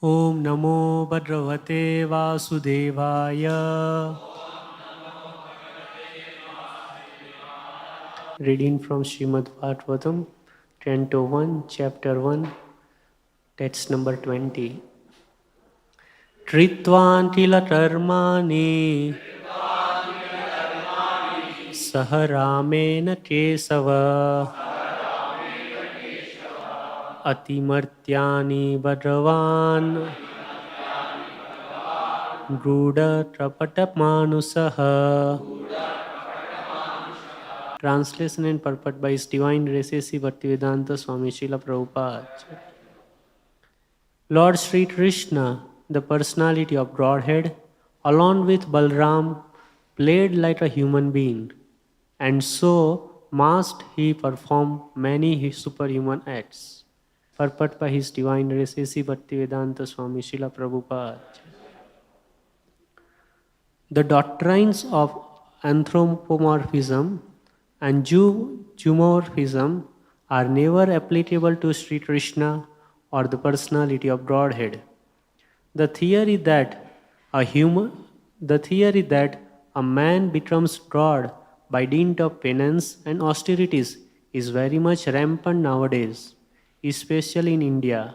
Om Namo Bhagavate Vasudevaya. Reading from Srimad Bhagavatam, Canto 1, Chapter 1, text number 20. Tritvan tila karmani saha ramena kesava atimartyani bhagavan gruda trapatamanusaha. Translation and purport by His Divine Grace Bhaktivedanta Swami Srila Prabhupada. Lord Sri Krishna, the personality of Godhead, along with Balram, played like a human being, and so must he perform many superhuman acts. Purport by His Divine Grace Bhaktivedanta Swami Srila Prabhupada. The doctrines of anthropomorphism and zoomorphism are never applicable to Sri Krishna or the personality of Godhead. The theory that a man becomes God by dint of penance and austerities is very much rampant nowadays, especially in India.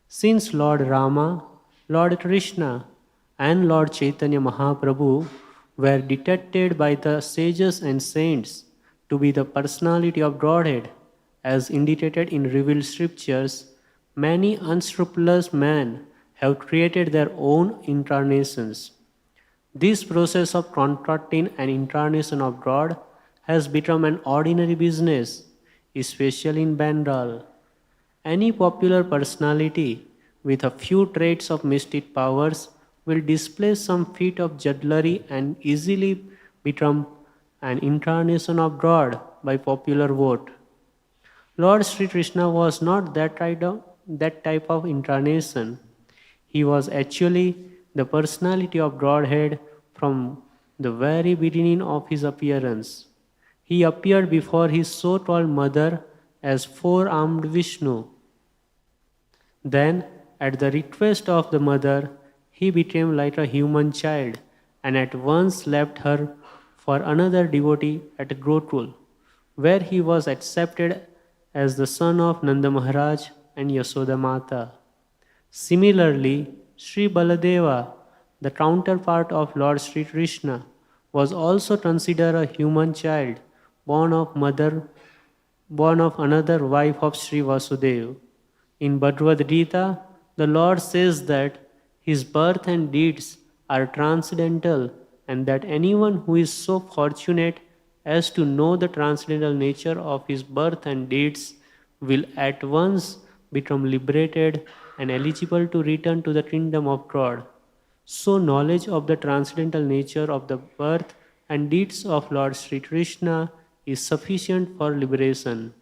Since Lord Rama, Lord Krishna, and Lord Chaitanya Mahaprabhu were detected by the sages and saints to be the personality of Godhead, as indicated in revealed scriptures, many unscrupulous men have created their own incarnations. This process of contracting an incarnation of God has become an ordinary business, especially in Bengal. Any popular personality with a few traits of mystic powers will display some feat of jugglery and easily become an incarnation of God by popular vote. Lord Sri Krishna was not that type of incarnation. He was actually the personality of Godhead from the very beginning of his appearance. He appeared before his so-called mother as four-armed Vishnu. Then, at the request of the mother, he became like a human child and at once left her for another devotee at Gokul, where he was accepted as the son of Nanda Maharaj and Yashoda Mata. Similarly, Sri Baladeva, the counterpart of Lord Sri Krishna, was also considered a human child born of another wife of Sri Vasudeva. In Bhagavad Gita, the Lord says that his birth and deeds are transcendental and that anyone who is so fortunate as to know the transcendental nature of his birth and deeds will at once become liberated and eligible to return to the kingdom of God. So knowledge of the transcendental nature of the birth and deeds of Lord Sri Krishna is sufficient for liberation.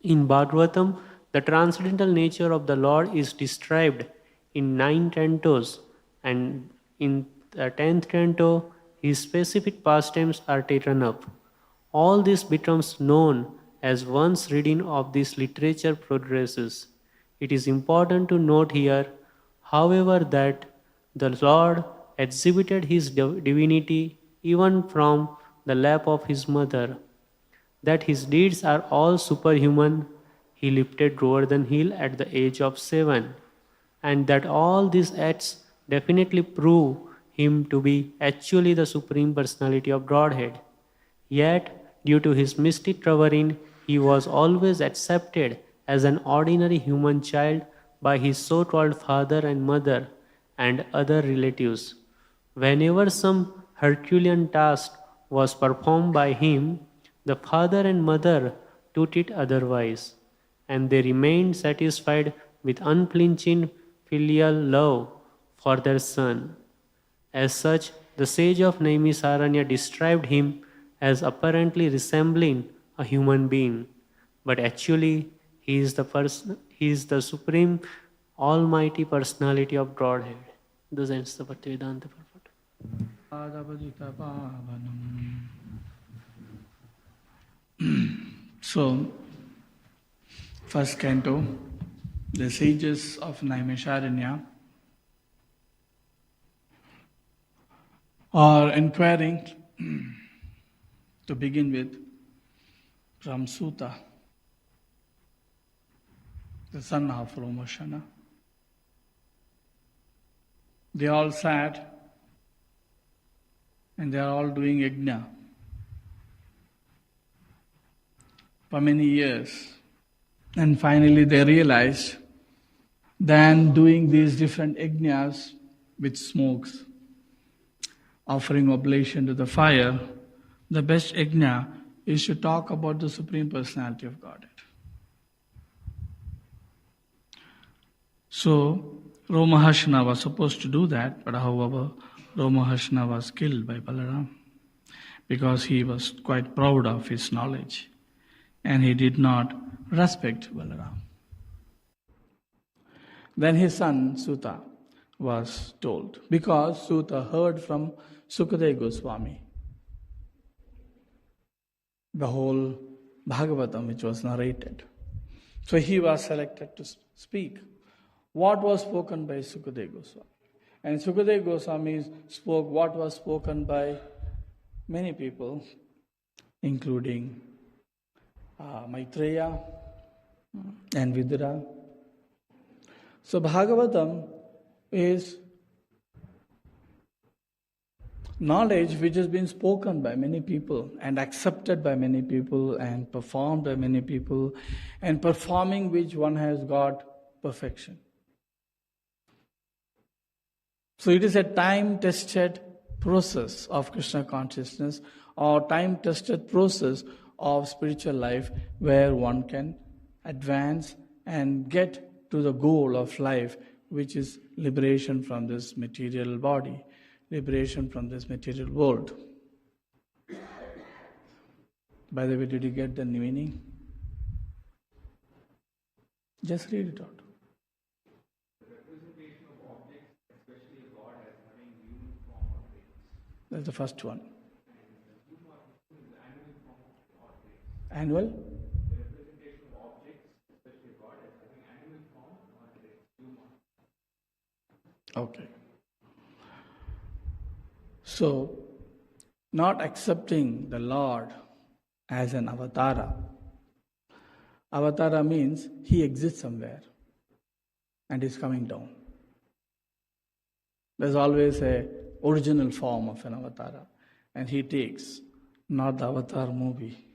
In Bhagavatam, the transcendental nature of the Lord is described in 9 cantos, and in the 10th canto, his specific pastimes are taken up. All this becomes known as one's reading of this literature progresses. It is important to note here, however, that the Lord exhibited his divinity even from the lap of his mother, that his deeds are all superhuman. He lifted Govardhan Hill at the age of 7, and that all these acts definitely prove him to be actually the Supreme Personality of Godhead. Yet, due to his mystic covering, he was always accepted as an ordinary human child by his so-called father and mother and other relatives. Whenever some Herculean task was performed by him, the father and mother took it otherwise, and they remained satisfied with unflinching filial love for their son. As such, the sage of Naimisaranya described him as apparently resembling a human being, but actually he is the supreme almighty personality of Godhead. This ends the Bhaktivedanta purport. So, first canto, the sages of Naimisharanya are inquiring to begin with from Suta, the son of Romoshana. They all sat and they are all doing yajna for many years. And finally they realized than doing these different yajnas with smokes, offering oblation to the fire, the best yajna is to talk about the Supreme Personality of Godhead. So, Romahashana was supposed to do that, but however, Romahashana was killed by Balaram because he was quite proud of his knowledge and he did not respect Balaram. Then his son Suta was told, because Suta heard from Sukadeva Goswami the whole Bhagavatam which was narrated. So he was selected to speak. What was spoken by Sukadeva Goswami? And Sukadeva Goswami spoke what was spoken by many people, including Maitreya and Vidura. So Bhagavatam is knowledge which has been spoken by many people and accepted by many people and performed by many people, and performing which one has got perfection. So it is a time-tested process of Krishna consciousness or time-tested process of spiritual life where one can advance and get to the goal of life, which is liberation from this material body, liberation from this material world. By the way, did you get the meaning? Just read it out. That's the first one. Annual? The representation of objects, especially God, as having animal form or human. Okay. So, not accepting the Lord as an avatara. Avatara means he exists somewhere and is coming down. There's always a original form of an avatara, and he takes, not the Avatar movie.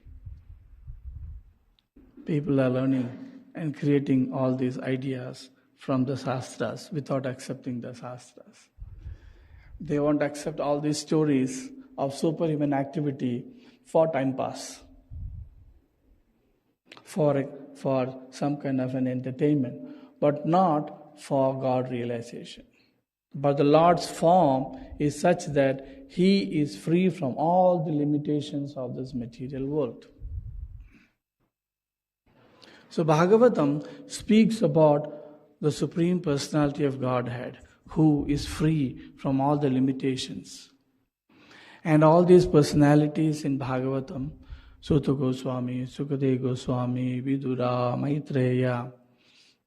People are learning and creating all these ideas from the Shastras without accepting the Shastras. They won't accept all these stories of superhuman activity for time pass, for some kind of an entertainment, but not for God realization. But the Lord's form is such that he is free from all the limitations of this material world. So Bhagavatam speaks about the Supreme Personality of Godhead, who is free from all the limitations. And all these personalities in Bhagavatam, Suta Goswami, Sukadeva Goswami, Vidura, Maitreya,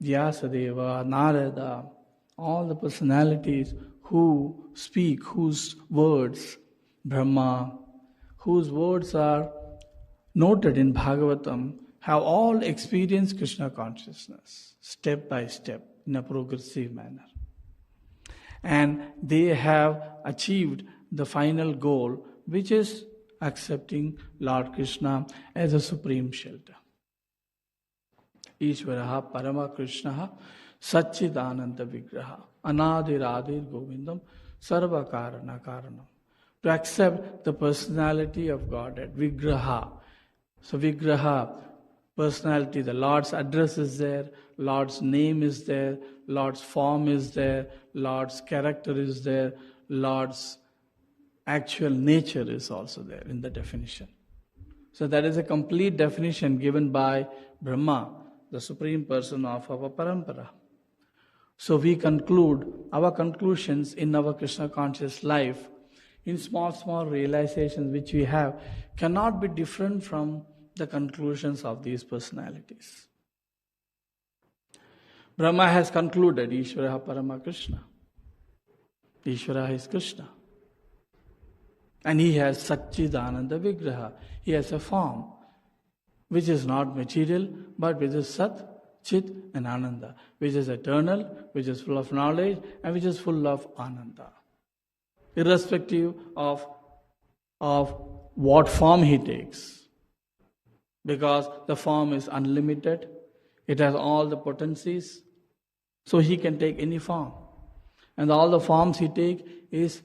Vyasadeva, Narada, all the personalities who speak, whose words, Brahma, whose words are noted in Bhagavatam, have all experienced Krishna consciousness, step by step, in a progressive manner. And they have achieved the final goal, which is accepting Lord Krishna as a supreme shelter. Ishvaraha Parama Krishnaha Satchidananda Vigraha Anadiradir Govindam Sarva Karana Karanam. To accept the personality of Godhead, Vigraha. So Vigraha, personality, the Lord's address is there, Lord's name is there, Lord's form is there, Lord's character is there, Lord's actual nature is also there in the definition. So that is a complete definition given by Brahma, the supreme person of our parampara. So we conclude our conclusions in our Krishna conscious life in small realizations which we have cannot be different from the conclusions of these personalities. Brahma has concluded Ishvara Parama Krishna. Ishvara is Krishna. And he has Satchidananda Vigraha. He has a form which is not material, but which is Sat, Chit and Ananda, which is eternal, which is full of knowledge, and which is full of Ananda. Irrespective of what form he takes. Because the form is unlimited, it has all the potencies, so he can take any form. And all the forms he takes is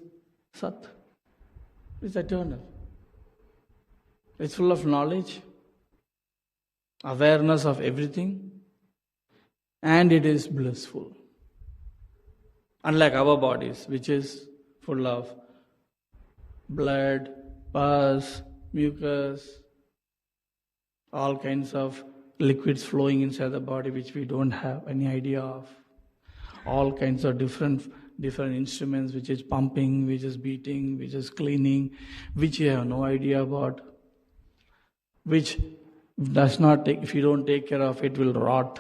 Sat. It's eternal. It's full of knowledge, awareness of everything, and it is blissful. Unlike our bodies, which is full of blood, pus, mucus, all kinds of liquids flowing inside the body which we don't have any idea of. All kinds of different instruments which is pumping, which is beating, which is cleaning, which you have no idea about, which does not take, if you don't take care of it, will rot.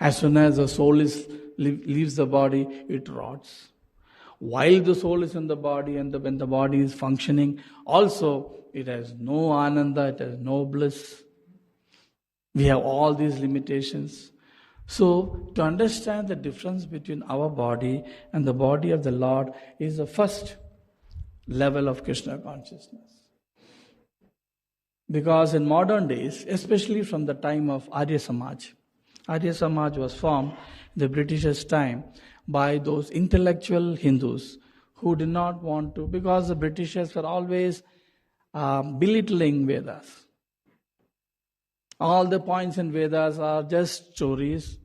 As soon as the soul leaves the body, it rots. While the soul is in the body and when the body is functioning, also it has no ananda, it has no bliss. We have all these limitations. So, to understand the difference between our body and the body of the Lord is the first level of Krishna consciousness. Because in modern days, especially from the time of Arya Samaj was formed in the Britishers' time by those intellectual Hindus who did not want to, because the Britishers were always belittling Vedas. All the points in Vedas are just stories,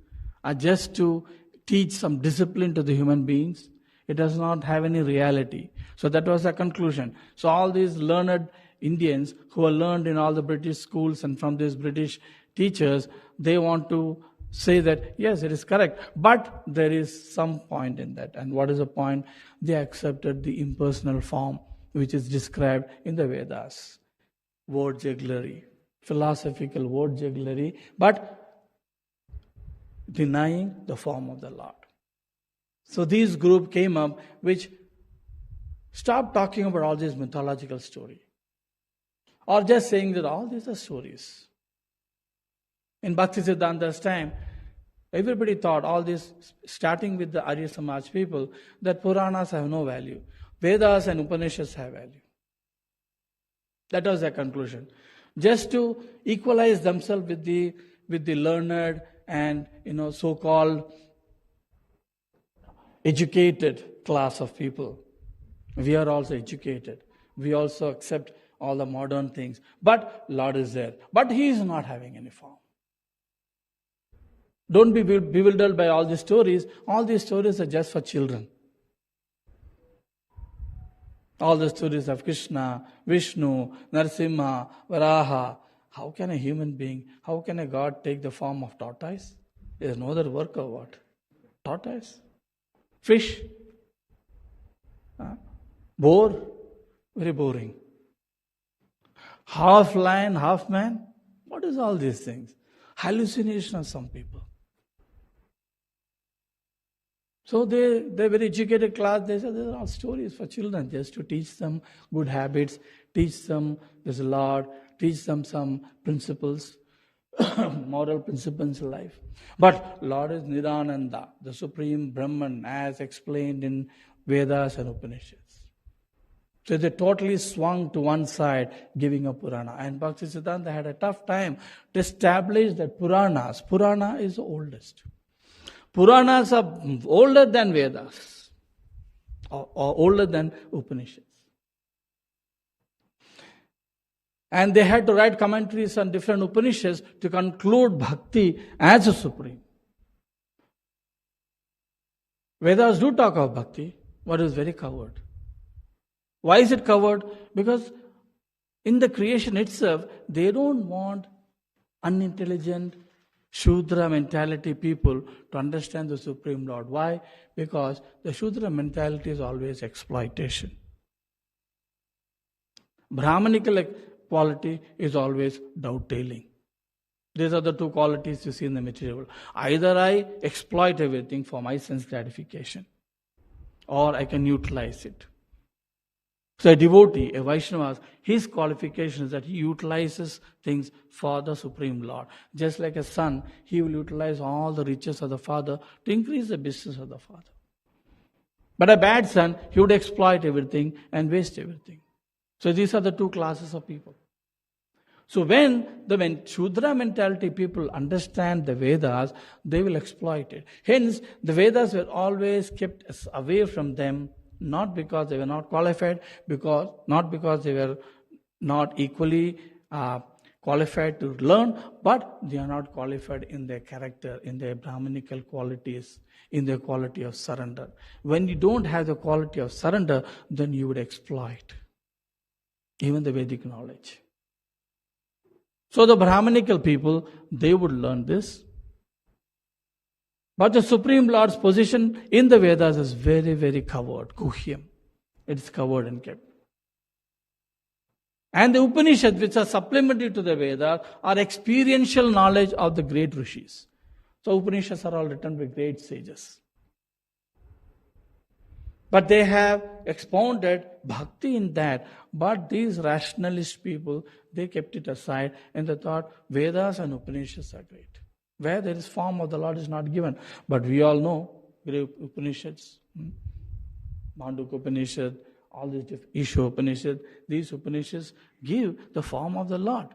are just to teach some discipline to the human beings. It does not have any reality. So that was the conclusion. So all these learned Indians who are learned in all the British schools and from these British teachers, they want to say that, yes, it is correct, but there is some point in that. And what is the point? They accepted the impersonal form which is described in the Vedas. Word jugglery, philosophical word jugglery, but denying the form of the Lord. So this group came up which stopped talking about all this mythological story. Or just saying that all these are stories. In Bhaktivedanta's time, everybody thought all this, starting with the Arya Samaj people, that Puranas have no value. Vedas and Upanishads have value. That was their conclusion. Just to equalize themselves with the learned and so-called educated class of people. We are also educated. We also accept all the modern things. But Lord is there. But He is not having any form. Don't be bewildered by all these stories. All these stories are just for children. All the stories of Krishna, Vishnu, Narasimha, Varaha. How can a human being, how can a God take the form of tortoise? There is no other work of what? Tortoise. Fish. Boar. Very boring. Half lion, half man. What is all these things? Hallucination of some people. So they're very educated class. They say these are all stories for children, just to teach them good habits, teach them there's a Lord, teach them some principles, moral principles in life. But Lord is Nirananda, the Supreme Brahman, as explained in Vedas and Upanishads. So they totally swung to one side, giving up Purana. And Bhaktisiddhanta had a tough time to establish that Purana is the oldest. Puranas are older than Vedas, or older than Upanishads. And they had to write commentaries on different Upanishads to conclude Bhakti as a supreme. Vedas do talk of Bhakti, but it is very covered. Why is it covered? Because in the creation itself, they don't want unintelligent, Shudra mentality people to understand the Supreme Lord. Why? Because the Shudra mentality is always exploitation. Brahmanical quality is always doubt-telling. These are the two qualities you see in the material world. Either I exploit everything for my sense gratification, or I can utilize it. So a devotee, a Vaishnava, his qualification is that he utilizes things for the Supreme Lord. Just like a son, he will utilize all the riches of the father to increase the business of the father. But a bad son, he would exploit everything and waste everything. So these are the two classes of people. So when Shudra mentality people understand the Vedas, they will exploit it. Hence, the Vedas were always kept away from them, not because they were not qualified, not because they were not equally qualified to learn, but they are not qualified in their character, in their Brahminical qualities, in their quality of surrender. When you don't have the quality of surrender, then you would exploit even the Vedic knowledge. So the Brahminical people, they would learn this. But the Supreme Lord's position in the Vedas is very, very covered, guhyam. It's covered and kept. And the Upanishads, which are supplementary to the Vedas, are experiential knowledge of the great rishis. So Upanishads are all written by great sages. But they have expounded bhakti in that. But these rationalist people, they kept it aside and they thought Vedas and Upanishads are great. Where there is form of the Lord is not given. But we all know great Upanishads, Mandukya Upanishad, all these different Isha Upanishad, these Upanishads give the form of the Lord.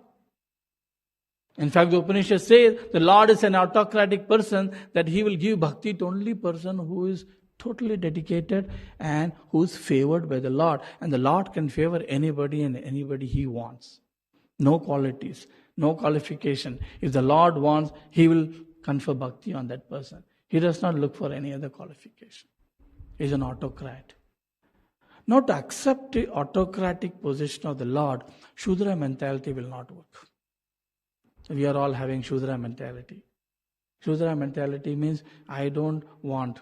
In fact, the Upanishad says the Lord is an autocratic person, that he will give bhakti to only person who is totally dedicated and who is favored by the Lord. And the Lord can favor anybody and anybody he wants. No qualities, no qualification. If the Lord wants, he will confer bhakti on that person. He does not look for any other qualification. He is an autocrat. Now, to accept the autocratic position of the Lord, Shudra mentality will not work. We are all having Shudra mentality. Shudra mentality means I don't want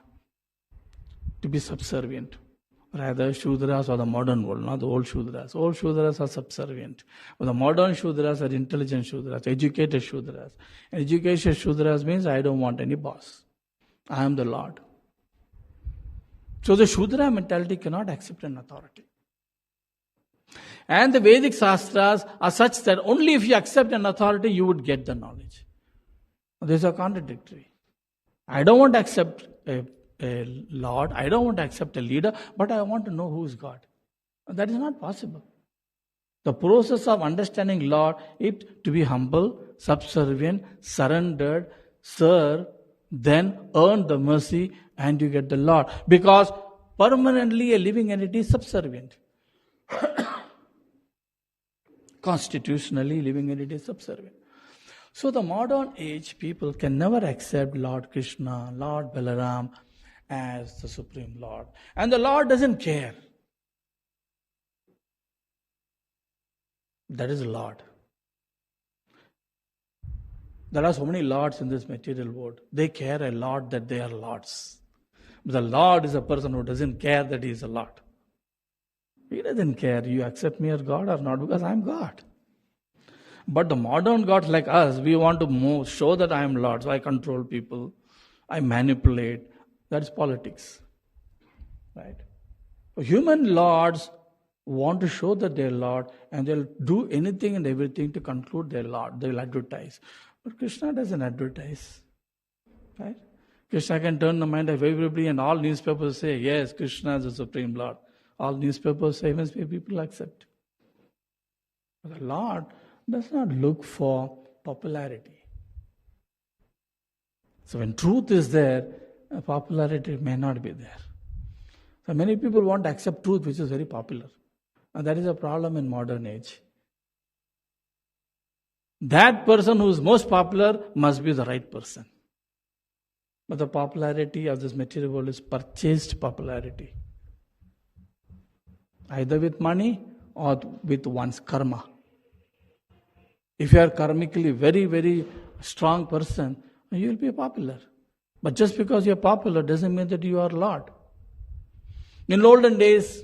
to be subservient. Rather, Shudras are the modern world, not the old Shudras. Old Shudras are subservient. But the modern Shudras are intelligent Shudras, educated Shudras. And educated Shudras means I don't want any boss. I am the Lord. So the Shudra mentality cannot accept an authority. And the Vedic Shastras are such that only if you accept an authority, you would get the knowledge. These are contradictory. I don't want to accept a Lord, I don't want to accept a leader, but I want to know who is God. That is not possible. The process of understanding Lord is to be humble, subservient, surrendered, serve, then earn the mercy and you get the Lord. Because permanently a living entity is subservient. Constitutionally, living entity is subservient. So the modern age people can never accept Lord Krishna, Lord Balaram as the Supreme Lord. And the Lord doesn't care. That is the Lord. There are so many lords in this material world. They care a lot that they are lords. But the Lord is a person who doesn't care that he is a Lord. He doesn't care you accept me as God or not, because I am God. But the modern gods like us, we want to show that I am Lord. So I control people. I manipulate. That is politics. Right? Human lords want to show that they are Lord, and they'll do anything and everything to conclude their Lord. They will advertise. But Krishna doesn't advertise. Right? Krishna can turn the mind of everybody, and all newspapers say, yes, Krishna is the Supreme Lord. All newspapers say, even people accept. But the Lord does not look for popularity. So when truth is there, popularity may not be there. So many people want to accept truth which is very popular. And that is a problem in modern age. That person who is most popular must be the right person. But the popularity of this material world is purchased popularity. Either with money or with one's karma. If you are karmically very, very strong person, you will be popular. But just because you are popular doesn't mean that you are Lord. In olden days,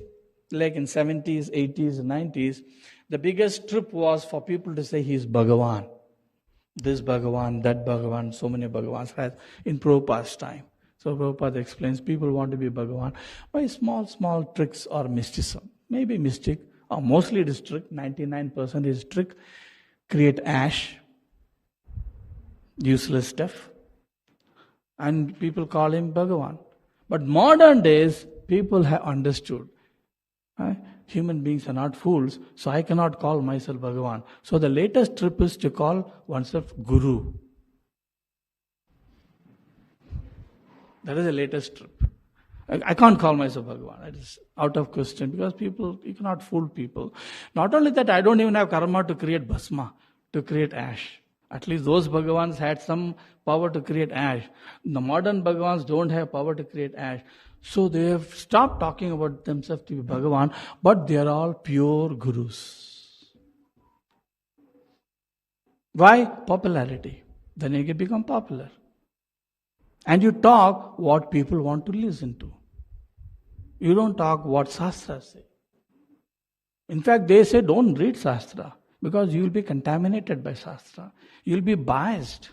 like in 70s, 80s, 90s, the biggest trip was for people to say he is Bhagavan. This Bhagavan, that Bhagavan, so many Bhagavans had in Prabhupada's time. So Prabhupada explains people want to be Bhagavan by small, small tricks or mysticism. maybe mystic, or mostly it is trick, 99% is trick, create ash, useless stuff, and people call him Bhagavan. But modern days, people have understood. Human beings are not fools, so I cannot call myself Bhagavan. So the latest trip is to call oneself Guru. That is the latest trip. I can't call myself Bhagavan. That is out of question because you cannot fool people. Not only that, I don't even have karma to create bhasma, to create ash. At least those Bhagavans had some power to create ash. The modern Bhagavans don't have power to create ash. So they have stopped talking about themselves to be Bhagavan, but they are all pure gurus. Why? Popularity. Then you can become popular. And you talk what people want to listen to. You don't talk what Shastras say. In fact, they say don't read Shastra because you will be contaminated by Shastra. You will be biased.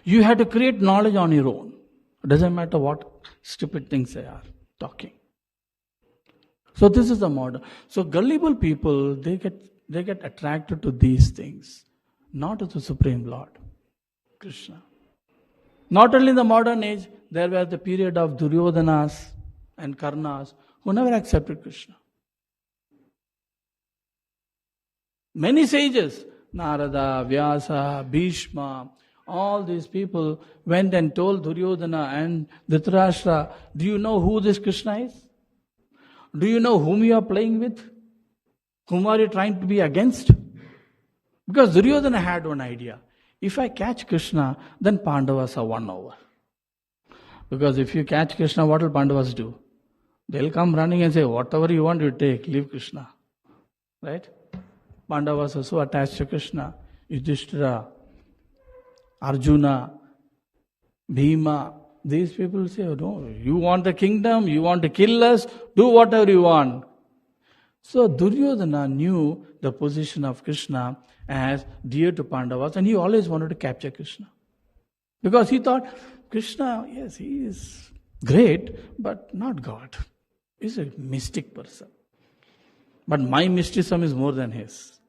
You have to create knowledge on your own. It doesn't matter what stupid things they are talking. So this is the model. So gullible people, they get attracted to these things, not to the Supreme Lord, Krishna. Not only in the modern age, there was the period of Duryodhanas and Karnas who never accepted Krishna. Many sages, Narada, Vyasa, Bhishma, all these people went and told Duryodhana and Dhritarashtra, do you know who this Krishna is? Do you know whom you are playing with? Whom are you trying to be against? Because Duryodhana had one idea. If I catch Krishna, then Pandavas are won over. Because if you catch Krishna, what will Pandavas do? They'll come running and say, whatever you want, you take, leave Krishna. Right? Pandavas are so attached to Krishna. Yudhishthira, Arjuna, Bhima, these people say, oh, no, you want the kingdom, you want to kill us, do whatever you want. So Duryodhana knew the position of Krishna as dear to Pandavas and he always wanted to capture Krishna. Because he thought, Krishna, yes, he is great, but not God. He's a mystic person. But my mysticism is more than his.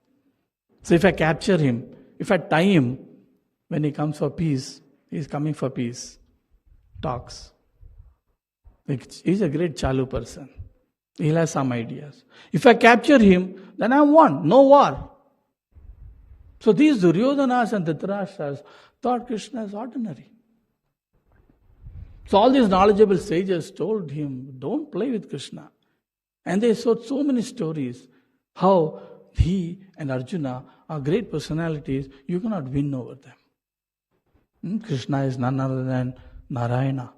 So if I capture him, if I tie him, when he comes for peace, he's coming for peace. Talks. He's a great Chalu person. He'll have some ideas. If I capture him, then I won. No war. So these Duryodhanas and Dhritarashtra's thought Krishna is ordinary. So all these knowledgeable sages told him, don't play with Krishna. And they showed so many stories how he and Arjuna are great personalities. You cannot win over them. Krishna is none other than Narayana.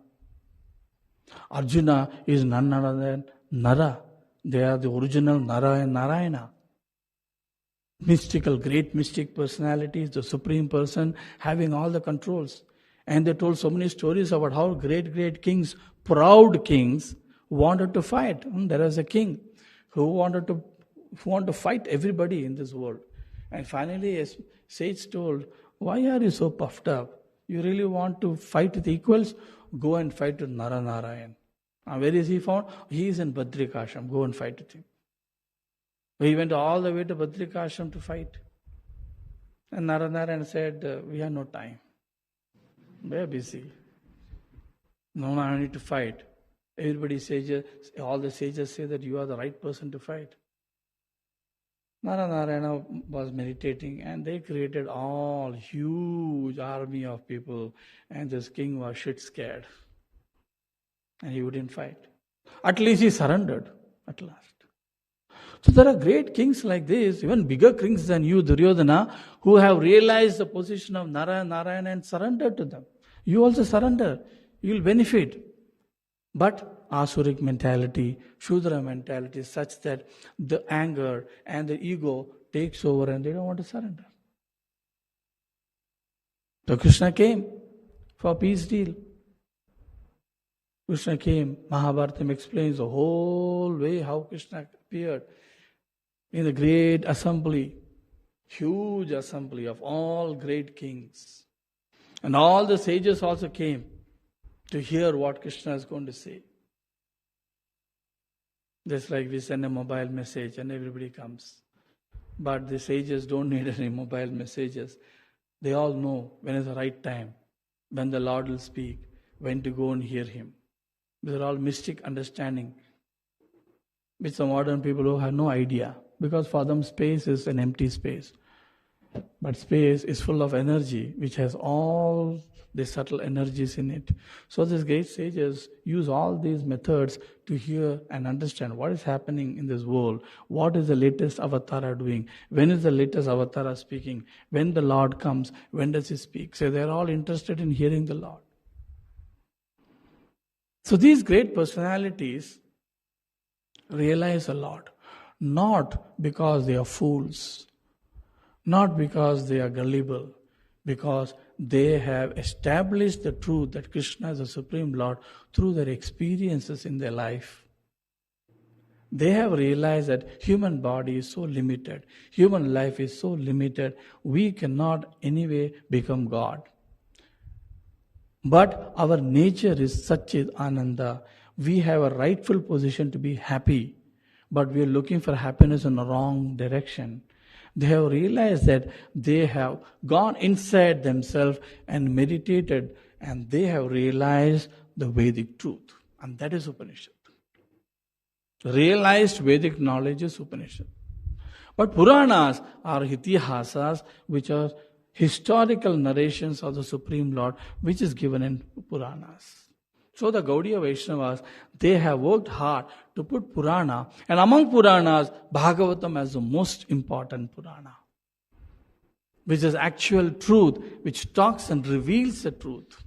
Arjuna is none other than Nara. They are the original Nara and Narayana. Mystical, great mystic personalities, the Supreme Person having all the controls. And they told so many stories about how great kings, proud kings, wanted to fight. There was a king who wanted to fight everybody in this world. And finally a sage told, why are you so puffed up? You really want to fight with equals? Go and fight with Narayan. Where is he found? He is in Badrikashram. Go and fight with him. He went all the way to Badrikashram to fight. And Narayan said, we have no time. We are busy. No, I need to fight. Everybody says, all the sages say that you are the right person to fight. Narayana was meditating and they created all huge army of people and this king was shit scared. And he wouldn't fight. At least he surrendered at last. So there are great kings like this, even bigger kings than you, Duryodhana, who have realized the position of Narayana and surrendered to them. You also surrender. You will benefit. But Asuric mentality, Shudra mentality is such that the anger and the ego takes over and they don't want to surrender. So Krishna came for a peace deal. Krishna came. Mahabharata explains the whole way how Krishna appeared in the great assembly, huge assembly of all great kings. And all the sages also came to hear what Krishna is going to say. Just like we send a mobile message and everybody comes. But the sages don't need any mobile messages. They all know when is the right time, when the Lord will speak, when to go and hear Him. These are all mystic understanding, which the modern people who have no idea. Because for them space is an empty space. But space is full of energy, which has all the subtle energies in it. So these great sages use all these methods to hear and understand what is happening in this world. What is the latest avatar doing? When is the latest avatar speaking? When the Lord comes, when does He speak? So they're all interested in hearing the Lord. So these great personalities realize a lot. Not because they are fools, not because they are gullible, because they have established the truth that Krishna is the Supreme Lord through their experiences in their life. They have realized that human body is so limited, human life is so limited, we cannot anyway become God. But our nature is Satchit Ananda. We have a rightful position to be happy, but we are looking for happiness in the wrong direction. They have realized that they have gone inside themselves and meditated, and they have realized the Vedic truth. And that is Upanishad. Realized Vedic knowledge is Upanishad. But Puranas are Itihasas, which are historical narrations of the Supreme Lord, which is given in Puranas. So the Gaudiya Vaishnavas, they have worked hard to put Purana, and among Puranas, Bhagavatam as the most important Purana, which is actual truth, which talks and reveals the truth.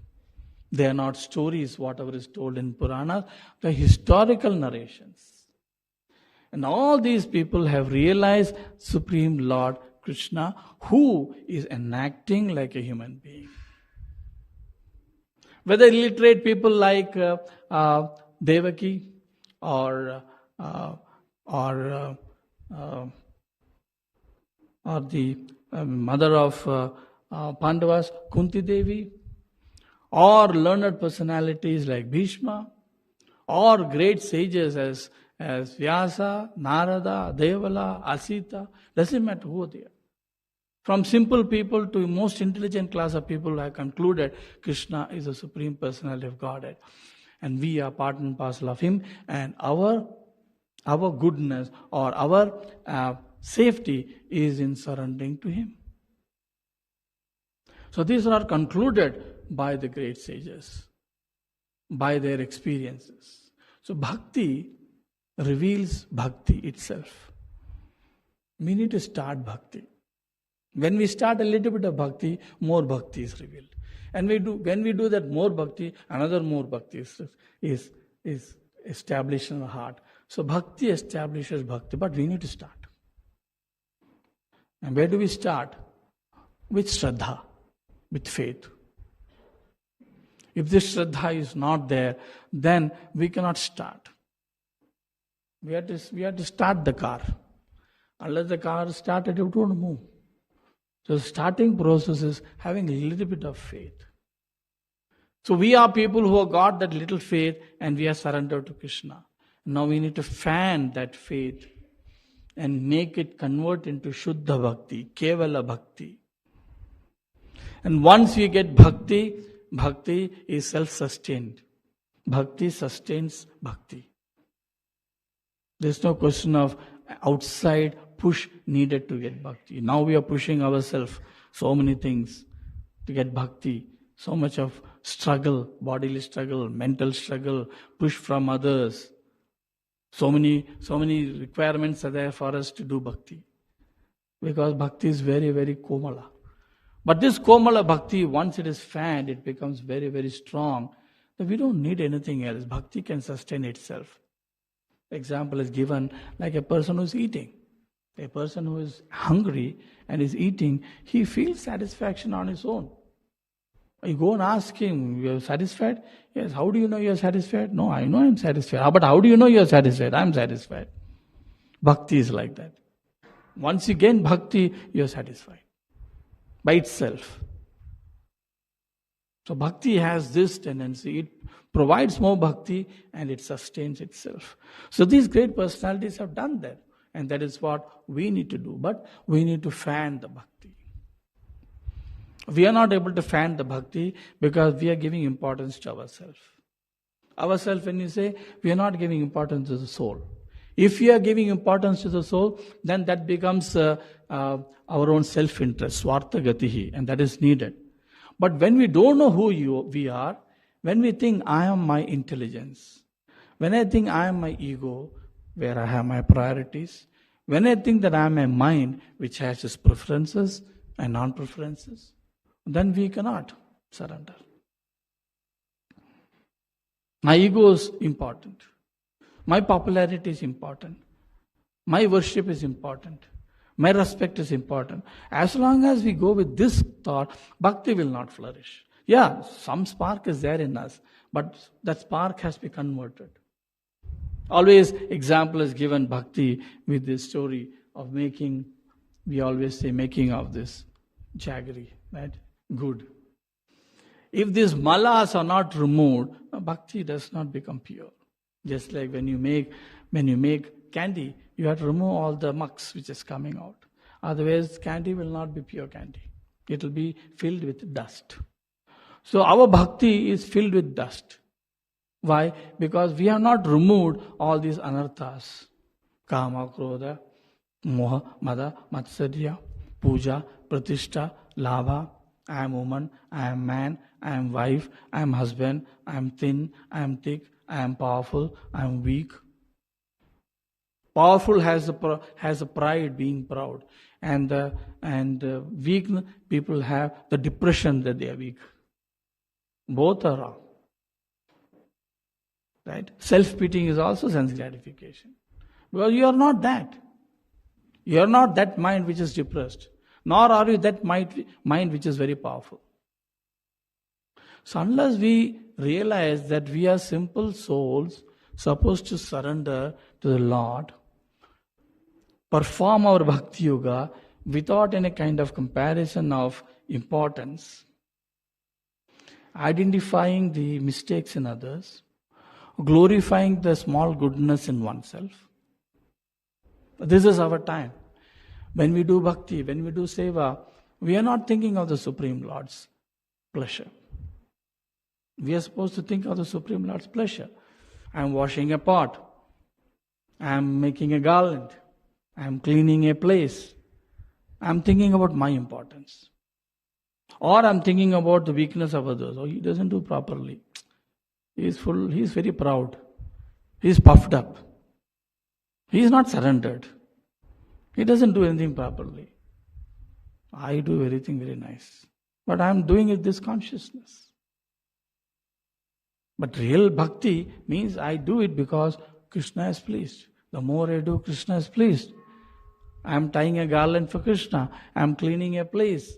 They are not stories, whatever is told in Puranas, they are historical narrations. And all these people have realized Supreme Lord Krishna, who is enacting like a human being. Whether illiterate people like Devaki or the mother of Pandavas, Kunti Devi, or learned personalities like Bhishma, or great sages as Vyasa, Narada, Devala, Asita, doesn't matter who they are. From simple people to most intelligent class of people who have concluded Krishna is the Supreme Personality of Godhead. And we are part and parcel of Him, and our goodness or our safety is in surrendering to Him. So these are concluded by the great sages, by their experiences. So Bhakti reveals Bhakti itself. We need to start Bhakti. When we start a little bit of Bhakti, more Bhakti is revealed. And when we do that more Bhakti, another more Bhakti is established in the heart. So Bhakti establishes Bhakti, but we need to start. And where do we start? With Shraddha, with faith. If this Shraddha is not there, then we cannot start. We have to start the car. Unless the car is started, it won't move. So the starting process is having a little bit of faith. So we are people who have got that little faith and we are surrendered to Krishna. Now we need to fan that faith and make it convert into Shuddha Bhakti, Kevala Bhakti. And once we get Bhakti, Bhakti is self-sustained. Bhakti sustains Bhakti. There's no question of outside push needed to get Bhakti. Now we are pushing ourselves so many things to get Bhakti. So much of struggle, bodily struggle, mental struggle, push from others. So many requirements are there for us to do Bhakti. Because Bhakti is very, very Komala. But this Komala Bhakti, once it is fanned, it becomes very, very strong. So we don't need anything else. Bhakti can sustain itself. Example is given like a person who is eating. A person who is hungry and is eating, he feels satisfaction on his own. You go and ask him, you are satisfied? Yes. How do you know you are satisfied? No, I know I am satisfied. But how do you know you are satisfied? I am satisfied. Bhakti is like that. Once you gain Bhakti, you are satisfied. By itself. So Bhakti has this tendency. It provides more bhakti and it sustains itself. So these great personalities have done that. And that is what we need to do. But we need to fan the bhakti. We are not able to fan the bhakti because we are giving importance to ourselves. Ourselves, when you say, we are not giving importance to the soul. If we are giving importance to the soul, then that becomes our own self-interest, swartha gatihi, and that is needed. But when we don't know who we are, when we think I am my intelligence, when I think I am my ego, where I have my priorities, when I think that I am a mind which has its preferences and non-preferences, then we cannot surrender. My ego is important. My popularity is important. My worship is important. My respect is important. As long as we go with this thought, bhakti will not flourish. Yeah, some spark is there in us, but that spark has to be converted. Always example is given bhakti with this story of making, we always say making of this jaggery, right? Good. If these malas are not removed, bhakti does not become pure. Just like when you make candy, you have to remove all the mucks which is coming out. Otherwise, candy will not be pure candy. It will be filled with dust. So our bhakti is filled with dust. Why? Because we have not removed all these anarthas. Kama, krodha, moha, mada, matsarya, puja, pratishtha, labha. I am woman, I am man, I am wife, I am husband, I am thin, I am thick, I am powerful, I am weak. Powerful has a pride, being proud, and weak people have the depression that they are weak. Both are wrong. Right? Self-pitying is also sense gratification. Because you are not that. You are not that mind which is depressed. Nor are you that mind which is very powerful. So unless we realize that we are simple souls supposed to surrender to the Lord, perform our bhakti yoga without any kind of comparison of importance, identifying the mistakes in others, glorifying the small goodness in oneself. This is our time. When we do bhakti, when we do seva, we are not thinking of the Supreme Lord's pleasure. We are supposed to think of the Supreme Lord's pleasure. I am washing a pot. I am making a garland. I am cleaning a place. I am thinking about my importance. Or I am thinking about the weakness of others. Oh, he doesn't do properly. He is very proud. He is puffed up. He is not surrendered. He doesn't do anything properly. I do everything very nice. But I am doing it this consciousness. But real bhakti means I do it because Krishna is pleased. The more I do, Krishna is pleased. I am tying a garland for Krishna. I am cleaning a place.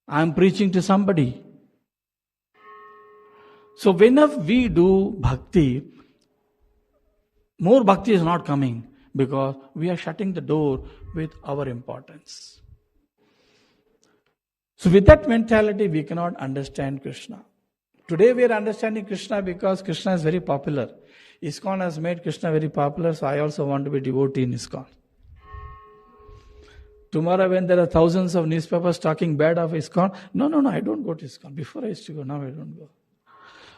I am preaching to somebody. So whenever we do bhakti, more bhakti is not coming because we are shutting the door with our importance. So with that mentality, we cannot understand Krishna. Today we are understanding Krishna because Krishna is very popular. ISKCON has made Krishna very popular, so I also want to be devotee in ISKCON. Tomorrow when there are thousands of newspapers talking bad of ISKCON, no, I don't go to ISKCON. Before I used to go, now I don't go.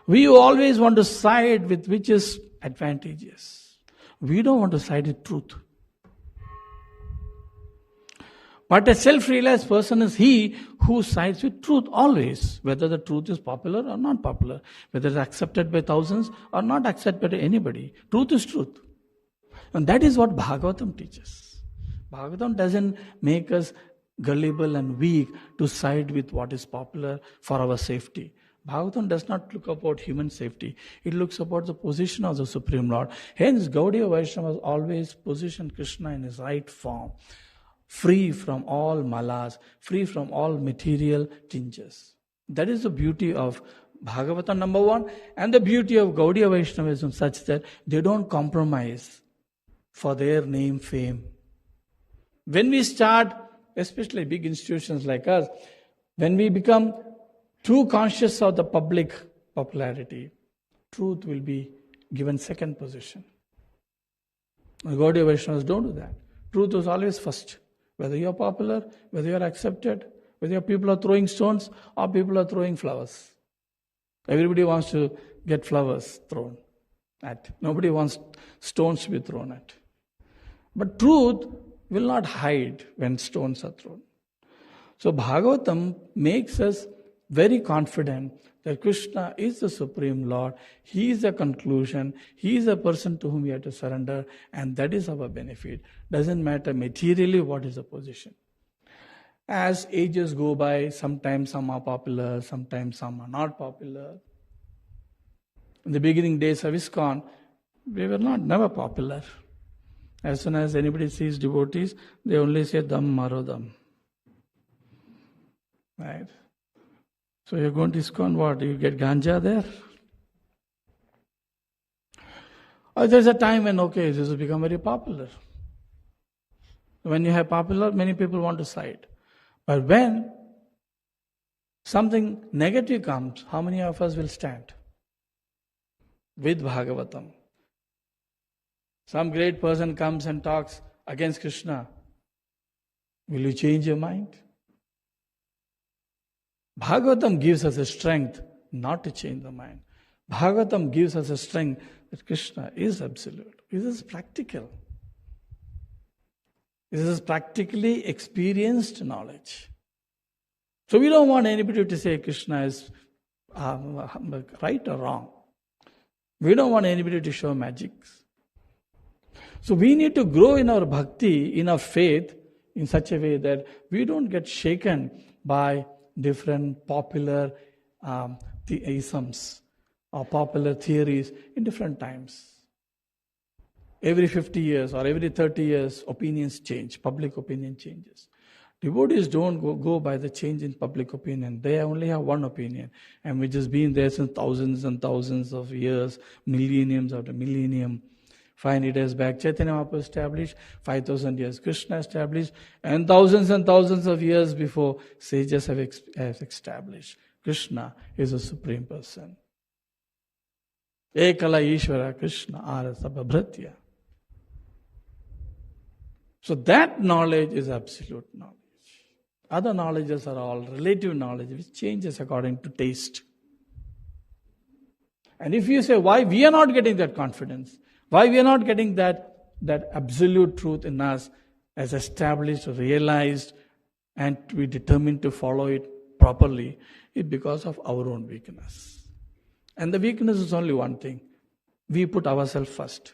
We always want to side with which is advantageous. We don't want to side with truth. But a self-realized person is he who sides with truth always, whether the truth is popular or not popular, whether it's accepted by thousands or not accepted by anybody. Truth is truth. And that is what Bhagavatam teaches. Bhagavatam doesn't make us gullible and weak to side with what is popular for our safety. Bhagavatam does not look about human safety. It looks about the position of the Supreme Lord. Hence, Gaudiya Vaishnavas always position Krishna in his right form, free from all malas, free from all material tinges. That is the beauty of Bhagavatam, number one, and the beauty of Gaudiya Vaishnavism, such that they don't compromise for their name, fame. When we start, especially big institutions like us, when we become too conscious of the public popularity, truth will be given second position. The Gaudiya Vaishnavas don't do that. Truth is always first. Whether you are popular, whether you are accepted, whether people are throwing stones or people are throwing flowers. Everybody wants to get flowers thrown at. Nobody wants stones to be thrown at. But truth will not hide when stones are thrown. So Bhagavatam makes us very confident that Krishna is the Supreme Lord. He is the conclusion. He is the person to whom we have to surrender, and that is our benefit. Doesn't matter materially what is the position. As ages go by, sometimes some are popular, sometimes some are not popular. In the beginning days of ISKCON, we were never popular. As soon as anybody sees devotees, they only say Dam Maro Dam. Right? So you're going to ISKCON, what? You get ganja there? Or there's a time when, okay, this has become very popular. When you have popular, many people want to side. But when something negative comes, how many of us will stand? With Bhagavatam. Some great person comes and talks against Krishna. Will you change your mind? Bhagavatam gives us a strength not to change the mind. Bhagavatam gives us a strength that Krishna is absolute. This is practical. This is practically experienced knowledge. So we don't want anybody to say Krishna is right or wrong. We don't want anybody to show magics. So we need to grow in our bhakti, in our faith, in such a way that we don't get shaken by different popular isms or popular theories in different times. Every 50 years or every 30 years, opinions change, public opinion changes. Devotees don't go by the change in public opinion. They only have one opinion, and which has been there since thousands and thousands of years, millenniums after millennium. 500 years back, Chaitanya Mahaprabhu established, 5,000 years Krishna established, and thousands of years before, sages have established. Krishna is a supreme person. Ekala Ishvara Krishna Arasa Bhabratya. So that knowledge is absolute knowledge. Other knowledges are all relative knowledge, which changes according to taste. And if you say, why we are not getting that confidence, why we are not getting that absolute truth in us as established, realized, and we determined to follow it properly, it's because of our own weakness. And the weakness is only one thing. We put ourselves first.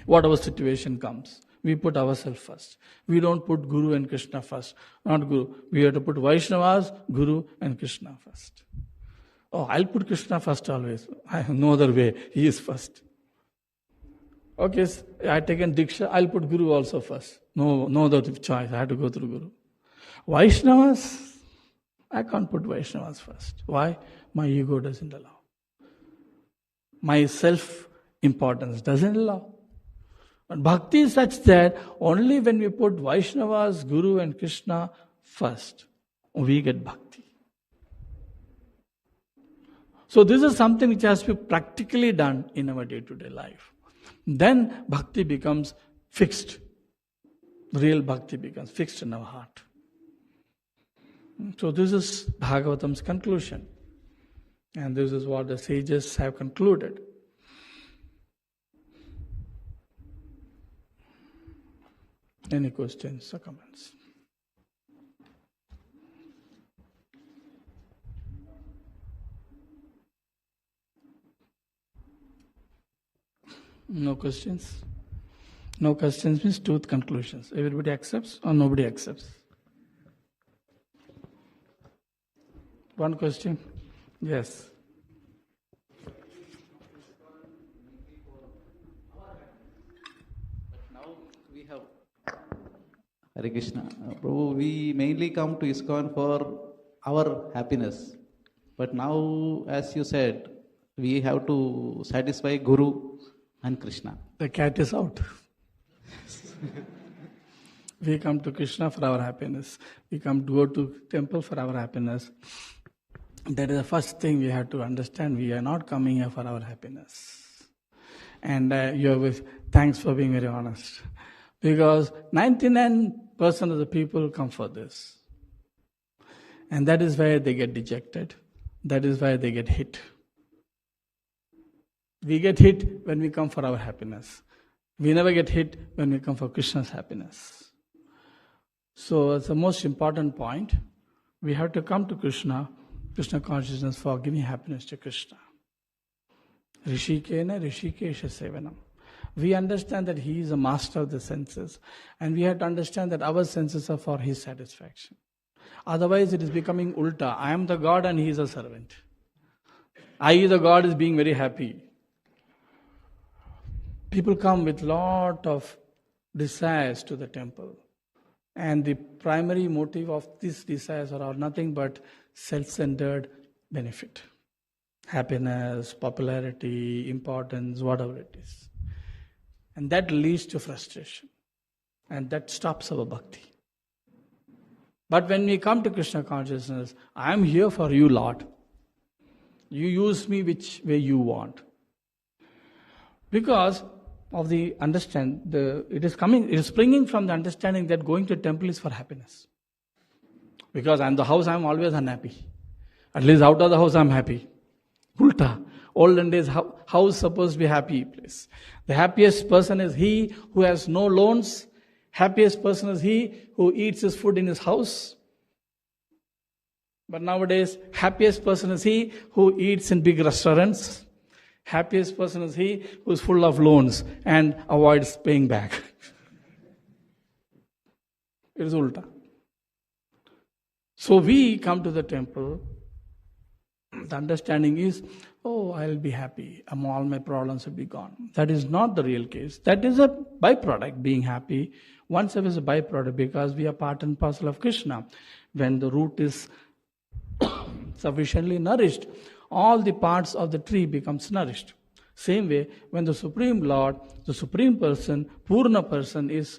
Whatever situation comes, we put ourselves first. We don't put Guru and Krishna first. Not Guru. We have to put Vaishnavas, Guru and Krishna first. Oh, I'll put Krishna first always. I have no other way. He is first. Okay, I taken Diksha, I'll put Guru also first. No other choice. I have to go through Guru. Vaishnavas, I can't put Vaishnavas first. Why? My ego doesn't allow. My self-importance doesn't allow. But bhakti is such that only when we put Vaishnavas, Guru and Krishna first, we get bhakti. So this is something which has to be practically done in our day-to-day life. Then bhakti becomes fixed. Real bhakti becomes fixed in our heart. So this is Bhagavatam's conclusion. And this is what the sages have concluded. Any questions or comments? No questions? No questions means truth conclusions. Everybody accepts or nobody accepts? One question? Yes. Now we have Hare Krishna. Prabhu, we mainly come to ISKCON for our happiness. But now, as you said, we have to satisfy Guru and Krishna. The cat is out. We come to Krishna for our happiness. We come to go to temple for our happiness. That is the first thing we have to understand. We are not coming here for our happiness. And thanks for being very honest. Because 99% of the people come for this. And that is where they get dejected. That is why they get hit. We get hit when we come for our happiness. We never get hit when we come for Krishna's happiness. So it's the most important point. We have to come to Krishna consciousness for giving happiness to Krishna. Rishikena Rishikesha Sevanam. We understand that he is a master of the senses, and we have to understand that our senses are for his satisfaction. Otherwise it is becoming ulta. I am the God and he is a servant. I, the God, is being very happy. People come with lot of desires to the temple. And the primary motive of these desires are nothing but self-centered benefit. Happiness, popularity, importance, whatever it is. And that leads to frustration. And that stops our bhakti. But when we come to Krishna consciousness, I am here for you, Lord. You use me which way you want. Because of the it is springing from the understanding that going to temple is for happiness. Because I'm the house, I'm always unhappy. At least out of the house, I'm happy. Ulta. Olden days, house supposed to be happy place. The happiest person is he who has no loans. Happiest person is he who eats his food in his house. But nowadays, happiest person is he who eats in big restaurants. Happiest person is he who is full of loans and avoids paying back. It is ulta. So we come to the temple. The understanding is, I'll be happy. All my problems will be gone. That is not the real case. That is a byproduct, being happy. Oneself is a byproduct because we are part and parcel of Krishna. When the root is sufficiently nourished, all the parts of the tree becomes nourished. Same way, when the Supreme Lord, the Supreme Person, Purna Person is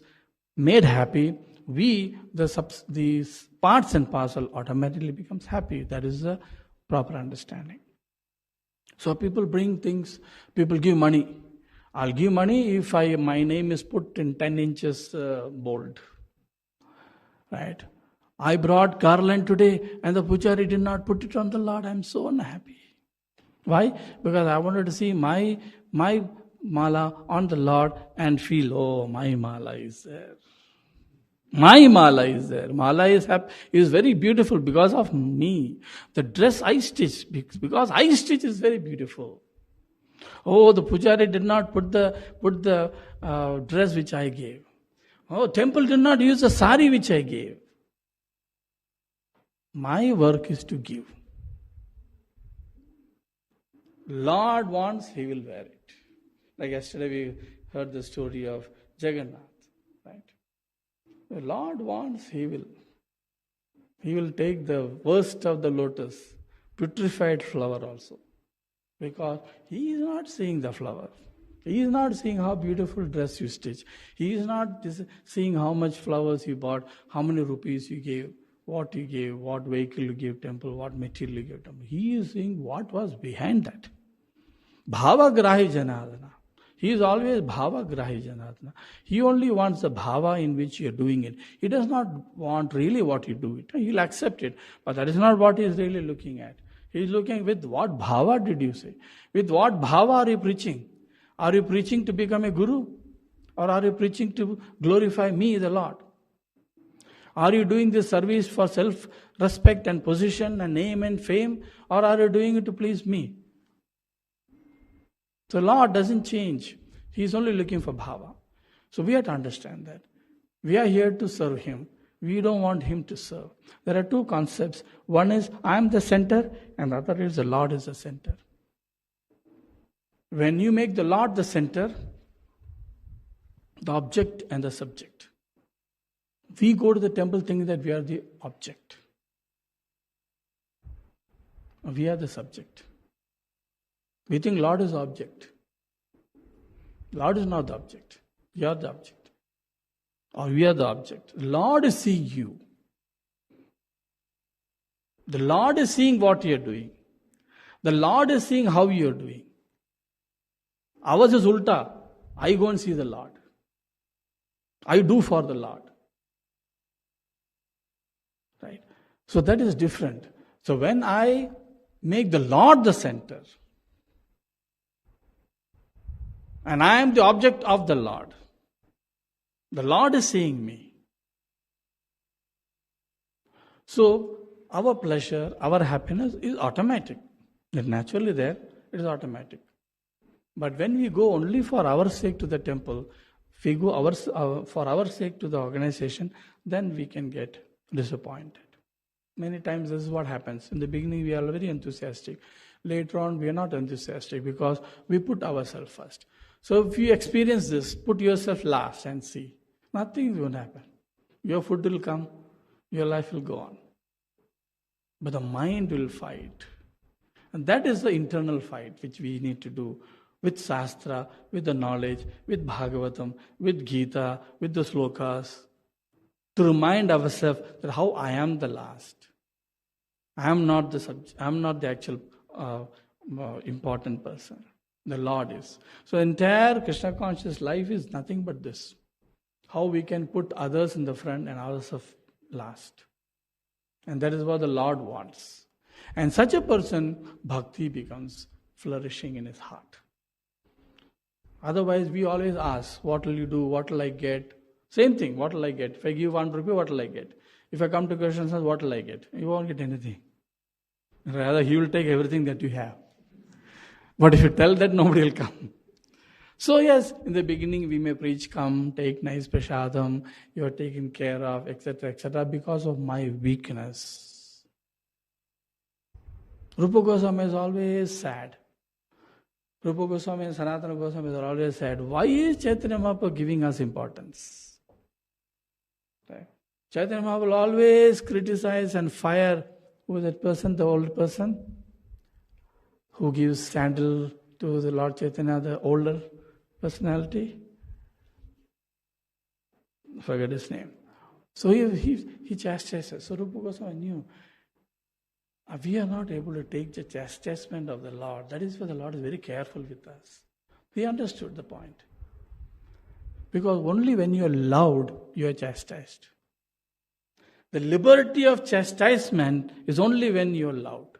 made happy, the parts and parcel automatically becomes happy. That is the proper understanding. So people bring things, people give money. I'll give money if my name is put in 10 inches bold. Right? I brought garland today and the pujari did not put it on the Lord. I'm so unhappy. Why? Because I wanted to see my mala on the Lord and feel, my mala is there. My mala is there. Mala is very beautiful because of me. The dress I stitch, because I stitch is very beautiful. The pujari did not put the dress which I gave. Temple did not use the sari which I gave. My work is to give. Lord wants, he will wear it. Like yesterday we heard the story of Jagannath. Right? The Lord wants, he will. He will take the worst of the lotus, putrefied flower also. Because he is not seeing the flower. He is not seeing how beautiful dress you stitch. He is not seeing how much flowers you bought, how many rupees you gave, what you gave, what vehicle you gave temple, what material you gave temple. He is seeing what was behind that. Bhava grahi janadana. He is always bhava grahi janadana. He only wants the bhava in which you are doing it. He does not want really what you do it. He will accept it. But that is not what he is really looking at. He is looking with what bhava did you say? With what bhava are you preaching? Are you preaching to become a guru? Or are you preaching to glorify me, the Lord? Are you doing this service for self-respect and position and name and fame? Or are you doing it to please me? So Lord doesn't change. He is only looking for bhava. So we have to understand that. We are here to serve him. We don't want him to serve. There are two concepts. One is I am the center, and the other is the Lord is the center. When you make the Lord the center, the object and the subject. We go to the temple thinking that we are the object. We are the subject. We think Lord is the object. Lord is not the object. You are the object. Or we are the object. Lord is seeing you. The Lord is seeing what you are doing. The Lord is seeing how you are doing. Ours is ulta. I go and see the Lord. I do for the Lord. Right? So that is different. So when I make the Lord the center, and I am the object of the Lord is seeing me. So our pleasure, our happiness is automatic. It's naturally there, it is automatic. But when we go only for our sake to the temple, if we go for our sake to the organization, then we can get disappointed. Many times this is what happens. In the beginning we are very enthusiastic. Later on we are not enthusiastic because we put ourselves first. So if you experience this, put yourself last and see. Nothing will happen. Your food will come, your life will go on. But the mind will fight. And that is the internal fight which we need to do with Shastra, with the knowledge, with Bhagavatam, with Gita, with the slokas, to remind ourselves that how I am the last. I am not the actual important person. The Lord is. So entire Krishna conscious life is nothing but this. How we can put others in the front and ourselves last. And that is what the Lord wants. And such a person, bhakti becomes flourishing in his heart. Otherwise, we always ask, what will you do? What will I get? Same thing, what will I get? If I give 1 rupee, what will I get? If I come to Krishna and say, what will I get? You won't get anything. Rather, he will take everything that you have. But if you tell that, nobody will come. So yes, in the beginning we may preach, come, take nice prashadam, you are taken care of, etc., because of my weakness. Rupa Goswami is always sad. Rupa Goswami and Sanatana Goswami are always sad. Why is Chaitanya Mahaprabhu giving us importance? Right? Chaitanya Mahaprabhu will always criticize and fire. Who is that person, the old person? Who gives sandal to the Lord Chaitanya, the older personality? Forget his name. So he chastises. So Rupa Goswami knew, we are not able to take the chastisement of the Lord. That is why the Lord is very careful with us. He understood the point. Because only when you are loved, you are chastised. The liberty of chastisement is only when you are loved.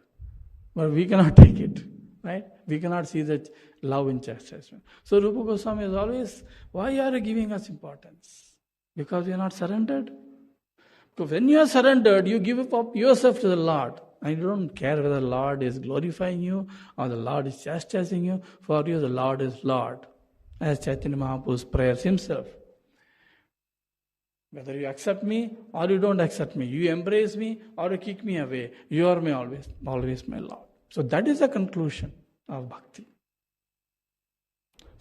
But we cannot take it. Right? We cannot see that love in chastisement. So Rupa Goswami is always, why are you giving us importance? Because we are not surrendered. Because when you are surrendered, you give up yourself to the Lord. And you don't care whether the Lord is glorifying you or the Lord is chastising you. For you, the Lord is Lord. As Chaitanya Mahaprabhu's prayers himself. Whether you accept me or you don't accept me, you embrace me or you kick me away, you are always my Lord. So that is the conclusion of bhakti.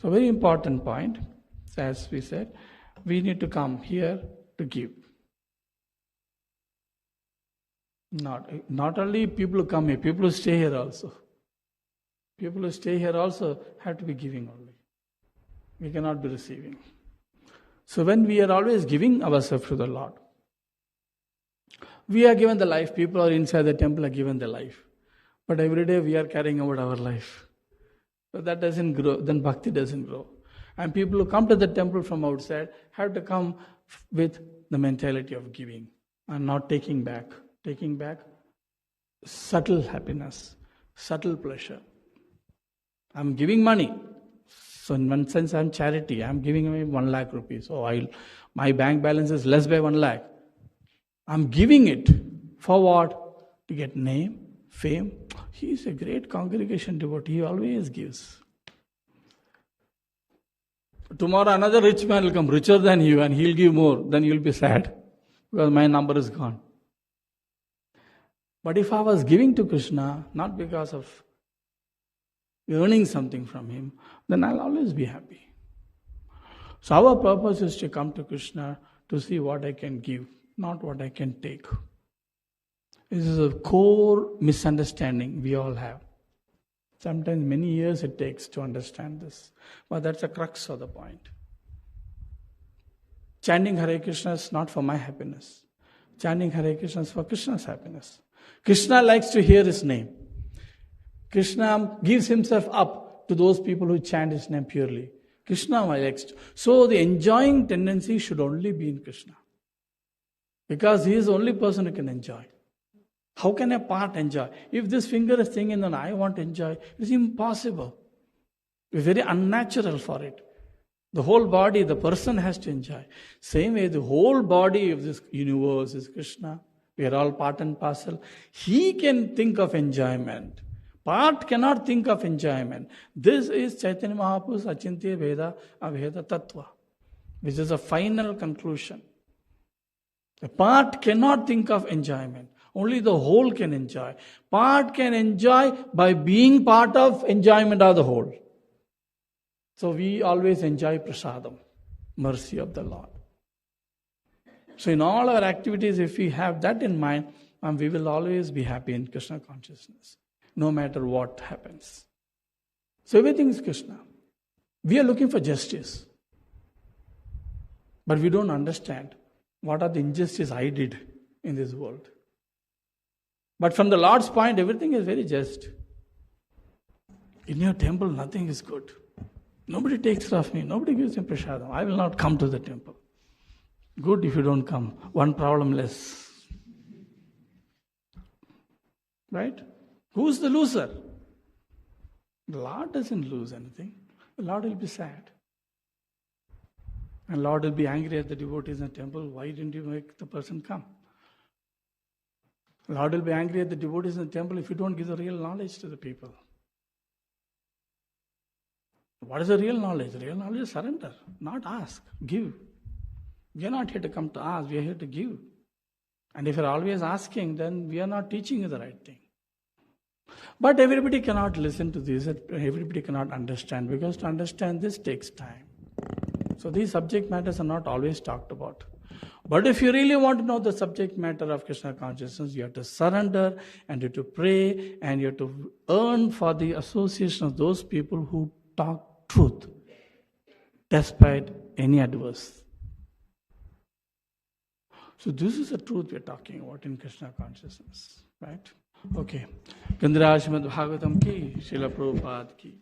So very important point, as we said, we need to come here to give. Not only people who come here, people who stay here also. People who stay here also have to be giving only. We cannot be receiving. So when we are always giving ourselves to the Lord, we are given the life. People are inside the temple are given the life. But every day we are carrying out our life. So that doesn't grow, then bhakti doesn't grow. And people who come to the temple from outside have to come with the mentality of giving and not taking back. Taking back subtle happiness, subtle pleasure. I'm giving money. So in one sense I'm charity. I'm giving away 1 lakh rupees. So my bank balance is less by 1 lakh. I'm giving it for what? To get name, fame. He is a great congregation devotee. He always gives. Tomorrow another rich man will come, richer than you, and he'll give more. Then you'll be sad because my number is gone. But if I was giving to Krishna, not because of earning something from him, then I'll always be happy. So our purpose is to come to Krishna to see what I can give, not what I can take. This is a core misunderstanding we all have. Sometimes many years it takes to understand this. But that's the crux of the point. Chanting Hare Krishna is not for my happiness. Chanting Hare Krishna is for Krishna's happiness. Krishna likes to hear his name. Krishna gives himself up to those people who chant his name purely. Krishna likes to. So the enjoying tendency should only be in Krishna. Because he is the only person who can enjoy. How can a part enjoy? If this finger is thinking that I want to enjoy, it is impossible. It's very unnatural for it. The whole body, the person has to enjoy. Same way, the whole body of this universe is Krishna. We are all part and parcel. He can think of enjoyment. Part cannot think of enjoyment. This is Chaitanya Mahaprabhu's Achintya Veda Aveda Tattva, which is a final conclusion. The part cannot think of enjoyment. Only the whole can enjoy. Part can enjoy by being part of enjoyment of the whole. So we always enjoy prasadam, mercy of the Lord. So in all our activities, if we have that in mind, we will always be happy in Krishna consciousness, no matter what happens. So everything is Krishna. We are looking for justice. But we don't understand what are the injustices I did in this world. But from the Lord's point, everything is very just. In your temple, nothing is good. Nobody takes care of me. Nobody gives me prasadam. I will not come to the temple. Good if you don't come. One problem less. Right? Who's the loser? The Lord doesn't lose anything. The Lord will be sad. And Lord will be angry at the devotees in the temple. Why didn't you make the person come? Lord will be angry at the devotees in the temple if you don't give the real knowledge to the people. What is the real knowledge? The real knowledge is surrender, not ask, give. We are not here to come to ask, we are here to give. And if you are always asking, then we are not teaching you the right thing. But everybody cannot listen to this, everybody cannot understand, because to understand this takes time. So these subject matters are not always talked about. But if you really want to know the subject matter of Krishna consciousness, you have to surrender and you have to pray and you have to earn for the association of those people who talk truth despite any adverse. So this is the truth we are talking about in Krishna consciousness, right? Okay. Gandhara Srimad Bhagavatam ki, Srila Prabhupada ki.